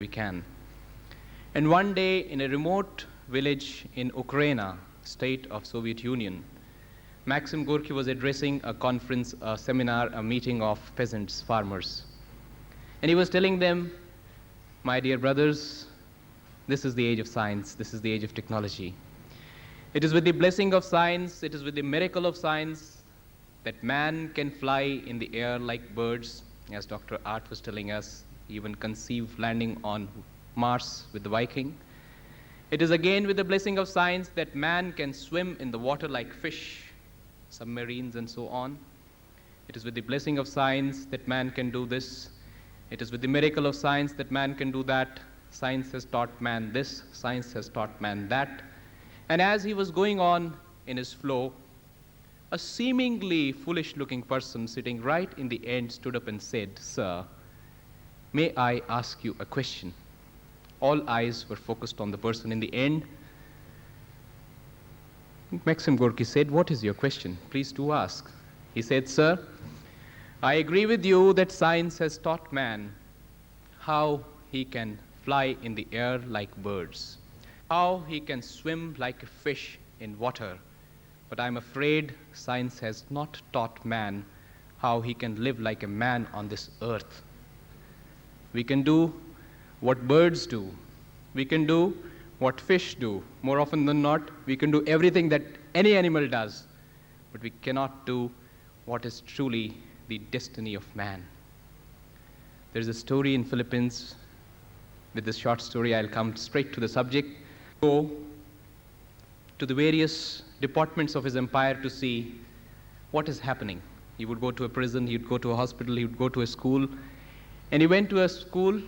we can. And one day, in a remote village in Ukraine, state of Soviet Union, Maxim Gorky was addressing a conference, a seminar, a meeting of peasants, farmers. And he was telling them, my dear brothers, this is the age of science, this is the age of technology. It is with the blessing of science, it is with the miracle of science that man can fly in the air like birds, as Dr. Art was telling us, even conceive landing on Mars with the Viking. It is again with the blessing of science that man can swim in the water like fish, submarines and so on. It is with the blessing of science that man can do this. It is with the miracle of science that man can do that. Science has taught man this, science has taught man that. And as he was going on in his flow, a seemingly foolish-looking person sitting right in the end stood up and said, "Sir, may I ask you a question?" All eyes were focused on the person in the end. Maxim Gorky said, "What is your question? Please do ask." He said, "Sir, I agree with you that science has taught man how he can fly in the air like birds, how he can swim like a fish in water. But I'm afraid science has not taught man how he can live like a man on this earth. We can do what birds do. We can do what fish do. More often than not, we can do everything that any animal does, but we cannot do what is truly the destiny of man." There's a story in Philippines. With this short story, I'll come straight to the subject. Go to the various departments of his empire to see what is happening. He would go to a prison, he would go to a hospital, he would go to a school. And he went to a school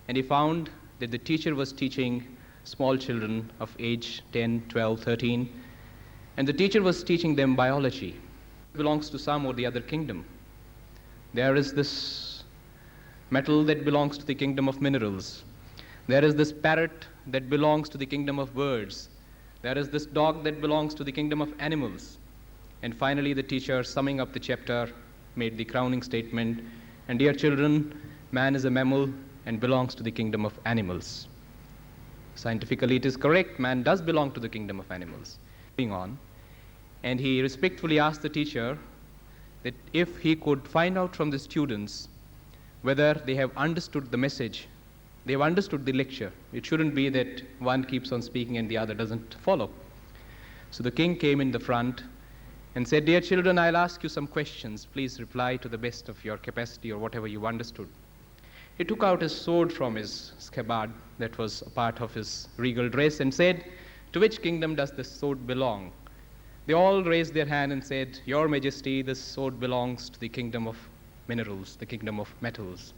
and he found that the teacher was teaching small children of age 10, 12, 13. And the teacher was teaching them biology. It belongs to some or the other kingdom. There is this metal that belongs to the kingdom of minerals. There is this parrot that belongs to the kingdom of birds. There is this dog that belongs to the kingdom of animals. And finally, the teacher, summing up the chapter, made the crowning statement, "And dear children, man is a mammal and belongs to the kingdom of animals." Scientifically, it is correct. Man does belong to the kingdom of animals. Moving on. And he respectfully asked the teacher that if he could find out from the students whether they have understood the message, they have understood the lecture. It shouldn't be that one keeps on speaking and the other doesn't follow. So the king came in the front and said, "Dear children, I'll ask you some questions. Please reply to the best of your capacity or whatever you understood." He took out his sword from his scabbard that was a part of his regal dress and said, "To which kingdom does this sword belong?" They all raised their hand and said, "Your Majesty, this sword belongs to the kingdom of minerals, the kingdom of metals."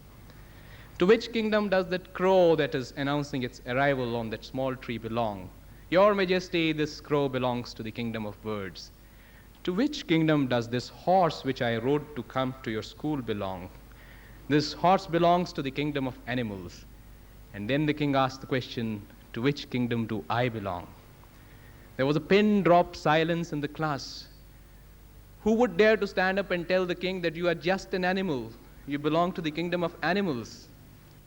"To which kingdom does that crow that is announcing its arrival on that small tree belong?" "Your Majesty, this crow belongs to the kingdom of birds." "To which kingdom does this horse which I rode to come to your school belong?" "This horse belongs to the kingdom of animals." And then the king asked the question, "To which kingdom do I belong?" There was a pin-drop silence in the class. Who would dare to stand up and tell the king that you are just an animal, you belong to the kingdom of animals?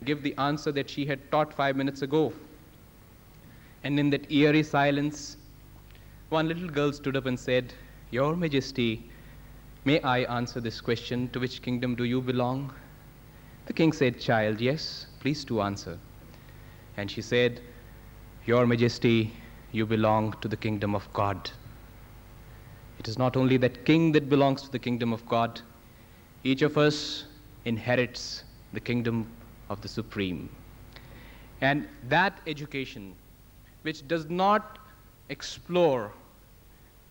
Give the answer that she had taught 5 minutes ago. And in that eerie silence, one little girl stood up and said, "Your Majesty, may I answer this question, to which kingdom do you belong?" The king said, "Child, yes, please do answer." And she said, "Your Majesty, you belong to the kingdom of God." It is not only that king that belongs to the kingdom of God. Each of us inherits the kingdom of the Supreme. And that education, which does not explore,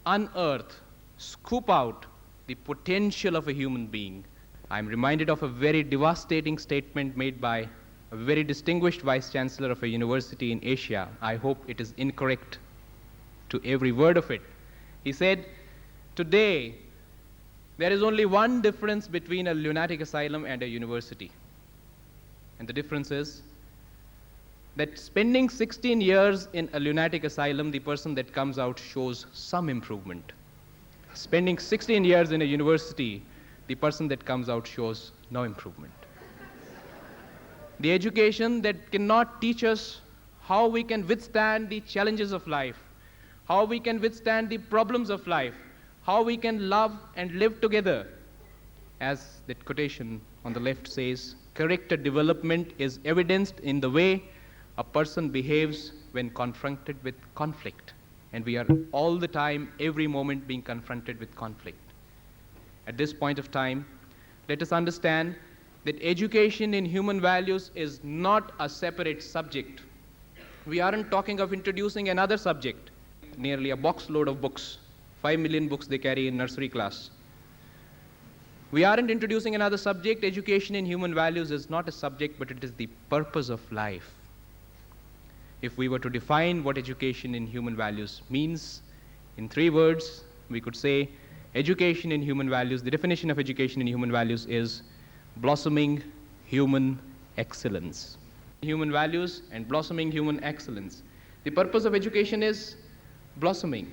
unearth, scoop out the potential of a human being. I'm reminded of a very devastating statement made by a very distinguished vice chancellor of a university in Asia. I hope it is incorrect to every word of it. He said, "Today, there is only one difference between a lunatic asylum and a university. And the difference is that spending 16 years in a lunatic asylum, the person that comes out shows some improvement. Spending 16 years in a university, the person that comes out shows no improvement." The education that cannot teach us how we can withstand the challenges of life, how we can withstand the problems of life, how we can love and live together. As that quotation on the left says, character development is evidenced in the way a person behaves when confronted with conflict. And we are all the time, every moment, being confronted with conflict. At this point of time, let us understand that education in human values is not a separate subject. We aren't talking of introducing another subject, nearly a box load of books, 5 million books they carry in nursery class. We aren't introducing another subject. Education in human values is not a subject, but it is the purpose of life. If we were to define what education in human values means in 3 words, we could say education in human values, the definition of education in human values is blossoming human excellence. Human values and blossoming human excellence. The purpose of education is blossoming.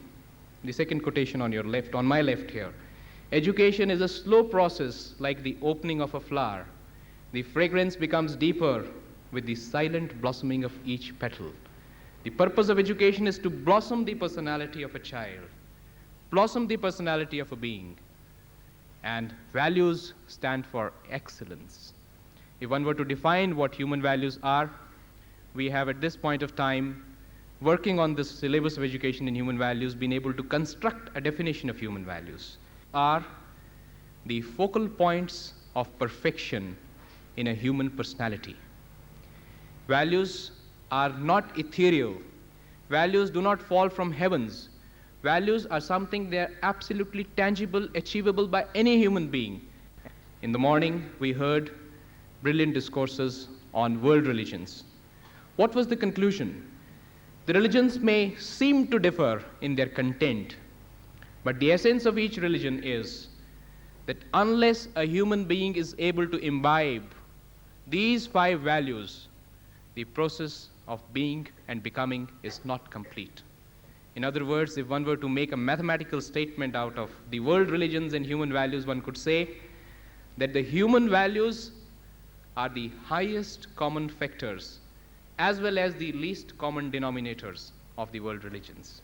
The second quotation on your left, on my left here. Education is a slow process like the opening of a flower. The fragrance becomes deeper with the silent blossoming of each petal. The purpose of education is to blossom the personality of a child, blossom the personality of a being. And values stand for excellence. If one were to define what human values are, we have at this point of time, working on this syllabus of education in human values, been able to construct a definition of human values. Are the focal points of perfection in a human personality. Values are not ethereal. Values do not fall from heavens. Values are something that are absolutely tangible, achievable by any human being. In the morning, we heard brilliant discourses on world religions. What was the conclusion? The religions may seem to differ in their content, but the essence of each religion is that unless a human being is able to imbibe these 5 values, the process of being and becoming is not complete. In other words, if one were to make a mathematical statement out of the world religions and human values, one could say that the human values are the highest common factors as well as the least common denominators of the world religions.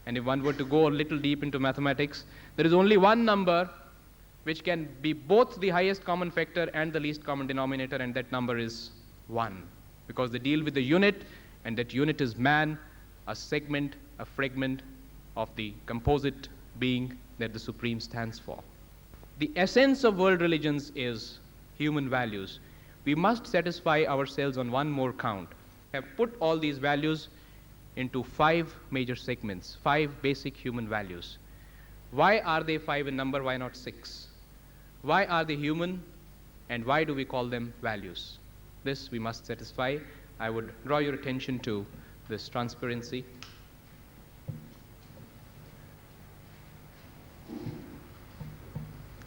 And if one were to go a little deep into mathematics, there is only one number which can be both the highest common factor and the least common denominator, and that number is 1. Because they deal with the unit, and that unit is man, a segment, a fragment of the composite being that the Supreme stands for. The essence of world religions is human values. We must satisfy ourselves on one more count. We have put all these values into 5 major segments, 5 basic human values. Why are they 5 in number? Why not 6? Why are they human, and why do we call them values? This we must satisfy. I would draw your attention to this transparency.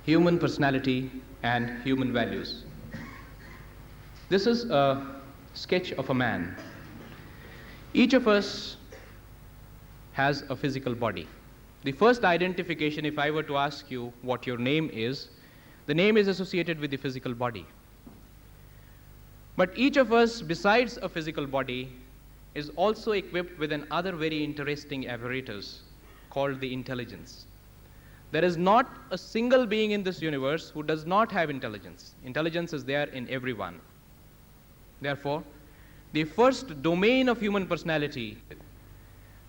Human personality and human values. This is a sketch of a man. Each of us has a physical body. The first identification, if I were to ask you what your name is, the name is associated with the physical body. But each of us, besides a physical body, is also equipped with another very interesting apparatus called the intelligence. There is not a single being in this universe who does not have intelligence. Intelligence is there in everyone. Therefore, the first domain of human personality,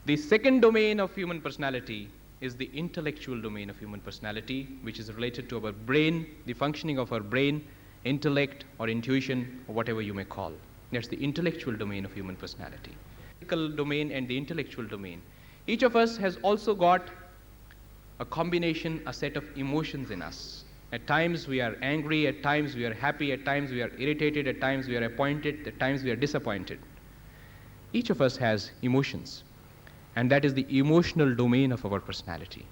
the second domain of human personality is the intellectual domain of human personality, which is related to our brain, the functioning of our brain, intellect or intuition, or whatever you may call. That's the intellectual domain of human personality. The physical domain and the intellectual domain. Each of us has also got a combination, a set of emotions in us. At times we are angry, at times we are happy, at times we are irritated, at times we are appointed, at times we are disappointed. Each of us has emotions, and that is the emotional domain of our personality.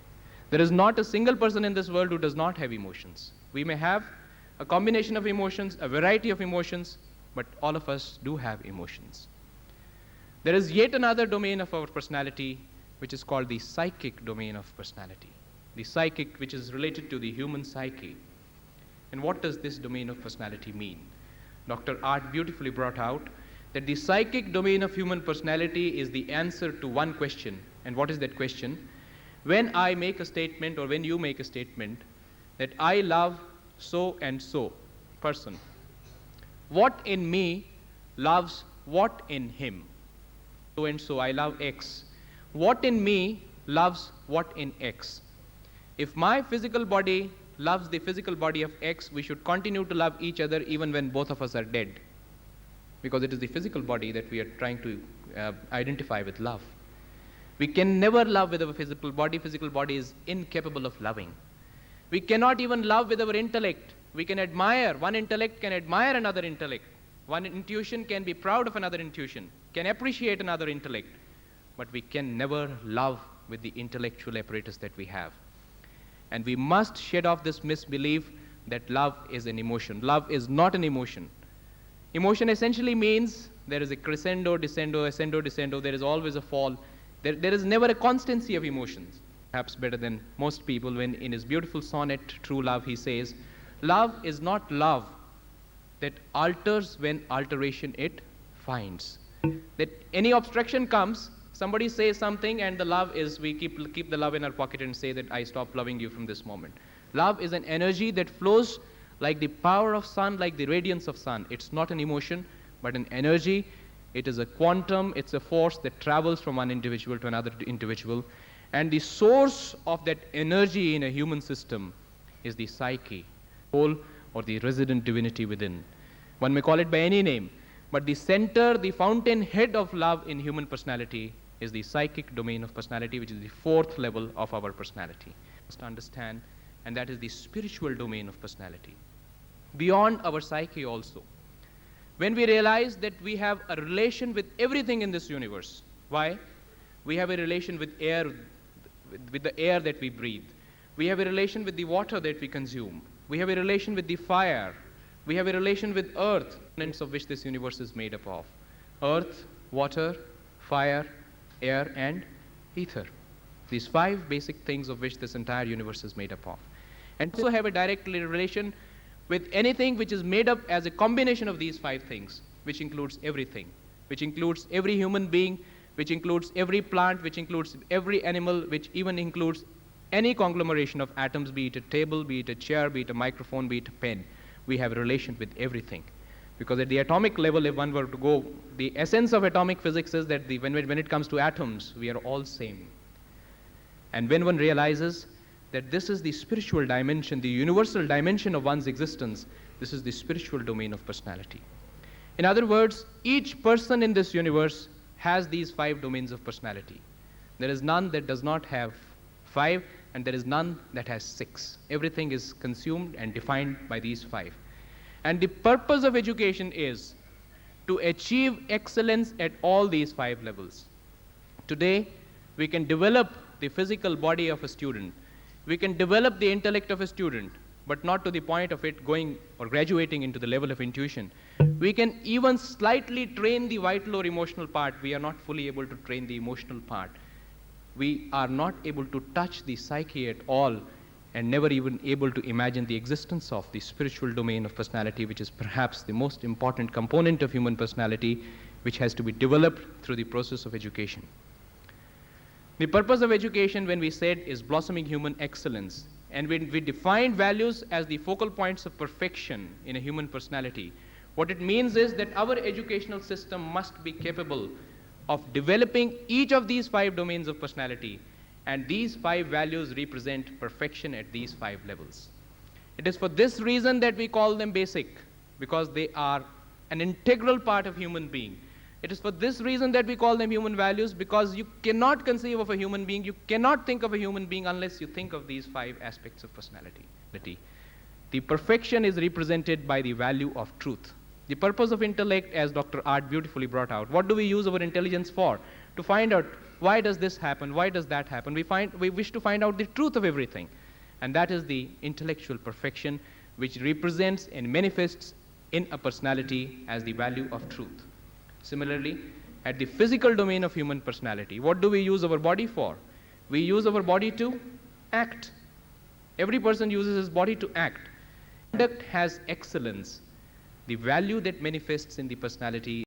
There is not a single person in this world who does not have emotions. We may have a combination of emotions, a variety of emotions, but all of us do have emotions. There is yet another domain of our personality which is called the psychic domain of personality. The psychic, which is related to the human psyche. And what does this domain of personality mean? Dr. Art beautifully brought out that the psychic domain of human personality is the answer to one question. And what is that question? When I make a statement, or when you make a statement, that I love so and so person, what in me loves what in him? So and so, I love X. What in me loves what in X? If my physical body loves the physical body of X, we should continue to love each other even when both of us are dead, because it is the physical body that we are trying to identify with love. We can never love with our physical body. Physical body is incapable of loving. We cannot even love with our intellect. We can admire, one intellect can admire another intellect. One intuition can be proud of another intuition, can appreciate another intellect, but we can never love with the intellectual apparatus that we have. And we must shed off this misbelief that love is an emotion. Love is not an emotion. Emotion essentially means there is a crescendo, descendo, ascendo, descendo. There is always a fall. There is never a constancy of emotions. Perhaps better than most people, when in his beautiful sonnet, True Love, he says, love is not love that alters when alteration it finds. That any obstruction comes, somebody says something, and the love is, we keep the love in our pocket and say that I stop loving you from this moment. Love is an energy that flows like the power of sun, like the radiance of sun. It's not an emotion, but an energy. It is a quantum, it's a force that travels from one individual to another individual. And the source of that energy in a human system is the psyche, soul, or the resident divinity within. One may call it by any name, but the center, the fountainhead of love in human personality is the psychic domain of personality, which is the fourth level of our personality. Must understand, and that is the spiritual domain of personality. Beyond our psyche also. When we realize that we have a relation with everything in this universe. Why? We have a relation with air, with the air that we breathe. We have a relation with the water that we consume. We have a relation with the fire. We have a relation with earth, of which this universe is made up of. Earth, water, fire, air, and ether. These five basic things of which this entire universe is made up of. And also have a direct relation with anything which is made up as a combination of these five things, which includes everything, which includes every human being, which includes every plant, which includes every animal, which even includes any conglomeration of atoms, be it a table, be it a chair, be it a microphone, be it a pen. We have a relation with everything. Because at the atomic level, if one were to go, the essence of atomic physics is that when it comes to atoms, we are all same. And when one realizes that this is the spiritual dimension, the universal dimension of one's existence, this is the spiritual domain of personality. In other words, each person in this universe has these five domains of personality. There is none that does not have five, and there is none that has six. Everything is consumed and defined by these five. And the purpose of education is to achieve excellence at all these five levels. Today, we can develop the physical body of a student. We can develop the intellect of a student, but not to the point of it going or graduating into the level of intuition. We can even slightly train the vital or emotional part. We are not fully able to train the emotional part. We are not able to touch the psyche at all, and never even able to imagine the existence of the spiritual domain of personality, which is perhaps the most important component of human personality, which has to be developed through the process of education. The purpose of education, when we said, is blossoming human excellence. And when we define values as the focal points of perfection in a human personality, what it means is that our educational system must be capable of developing each of these five domains of personality, and these five values represent perfection at these five levels. It is for this reason that we call them basic, because they are an integral part of human being. It is for this reason that we call them human values, because you cannot conceive of a human being, you cannot think of a human being unless you think of these five aspects of personality. The perfection is represented by the value of truth. The purpose of intellect, as Dr. Art beautifully brought out, what do we use our intelligence for? To find out, why does this happen? Why does that happen? We wish to find out the truth of everything. And that is the intellectual perfection, which represents and manifests in a personality as the value of truth. Similarly, at the physical domain of human personality, what do we use our body for? We use our body to act. Every person uses his body to act. Conduct has excellence. The value that manifests in the personality